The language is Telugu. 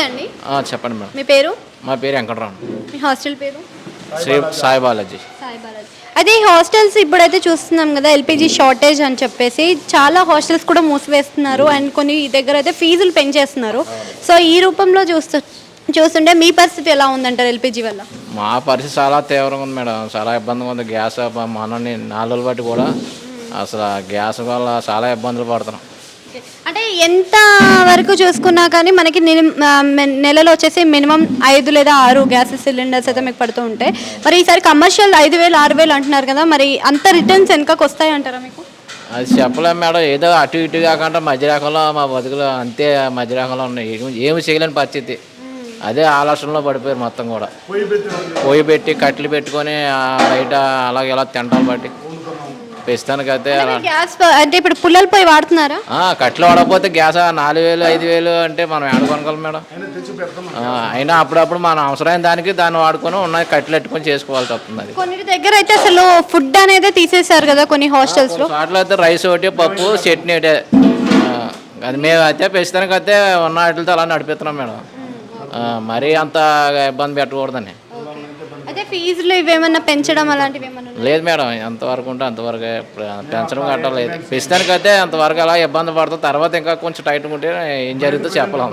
అండి. చెప్పండి మేడం. మీ పేరు? మా పేరు వెంకటరావు. మీ హాస్టల్ పేరు? శ్రీ సాయి బాలాజీ. సాయి బాలాజీ. అయితే ఈ హాస్టల్స్ ఇప్పుడైతే చూస్తున్నాం కదా, ఎల్పిజి షార్టేజ్ అని చెప్పేసి చాలా హాస్టల్స్ కూడా మూసివేస్తున్నారు అండ్ కొన్ని దగ్గర అయితే ఫీజులు పెంచేస్తున్నారు. సో ఈ రూపంలో చూస్తుంటే మీ పరిస్థితి ఎలా ఉందంటారు ఎల్పిజి వల్ల? మా పరిస్థితి చాలా తీవ్రంగా ఉంది మేడం. చాలా ఇబ్బందిగా ఉంది. గ్యాస్ మనని 4 రోజులు బట్టి కూడా అసలు గ్యాస్ వల్ల చాలా ఇబ్బందులు పడుతున్నాం. అంటే ఎంత వరకు చూసుకున్నా కానీ మనకి నెలలో వచ్చేసి మినిమం 5 లేదా 6 గ్యాస్ సిలిండర్స్ అయితే మీకు పడుతూ ఉంటాయి. మరి ఈసారి కమర్షియల్ 5,000 6,000 అంటున్నారు కదా, మరి అంత రిటర్న్స్ వెనకకు వస్తాయి అంటారా మీకు? అది చెప్పలేము మేడం. ఏదో అటు ఇటు కాకుండా మధ్య రకంలో మా బతుకులు అంతే మధ్య రకంలో ఉన్నాయి. ఏమి చేయలేని పరిస్థితి. అదే ఆలోచనలో పడిపోయారు మొత్తం కూడా. పొయ్యి పెట్టి కట్టెలు పెట్టుకొని బయట అలాగే ఇలా తింటాలు బట్టి ప్రస్తుతానికి అయితే గ్యాస్ అంటే ఇప్పుడు పుల్లల పొయ్యి వాడుతున్నారా? కట్టెలు వాడకపోతే గ్యాస్ 4,000 5,000 అంటే మనం ఏడ కొనగలం మేడం. అయినా అప్పుడప్పుడు మనం అవసరమైన దాన్ని వాడుకొని ఉన్నాయి కట్టెలు పెట్టుకొని చేసుకోవాల్సి వస్తుంది. అది కొన్ని దగ్గర అయితే అసలు ఫుడ్ అనేది తీసేశారు కదా కొన్ని హాస్టల్స్ లో. వాటిలో అయితే రైస్ ఒకటి పప్పు చట్నీ ఒకటే. అది మేము అయితే ప్రస్తుతానికి అయితే ఉన్న వాటితో అలా నడిపిస్తున్నాం మేడం. మరీ అంత ఇబ్బంది పెట్టకూడదని. అయితే ఫీజులు ఇవేమన్నా పెంచడం అలాంటివి ఏమన్నా? లేదు మేడం, ఎంతవరకు ఉంటే అంతవరకు పెంచడం కట్టలేదు. ప్రస్తుతానికి అయితే అంతవరకు అలా ఇబ్బంది పడుతుంది. తర్వాత ఇంకా కొంచెం టైట్గా ఉంటే ఏం జరుగుతుందో చెప్పలేము.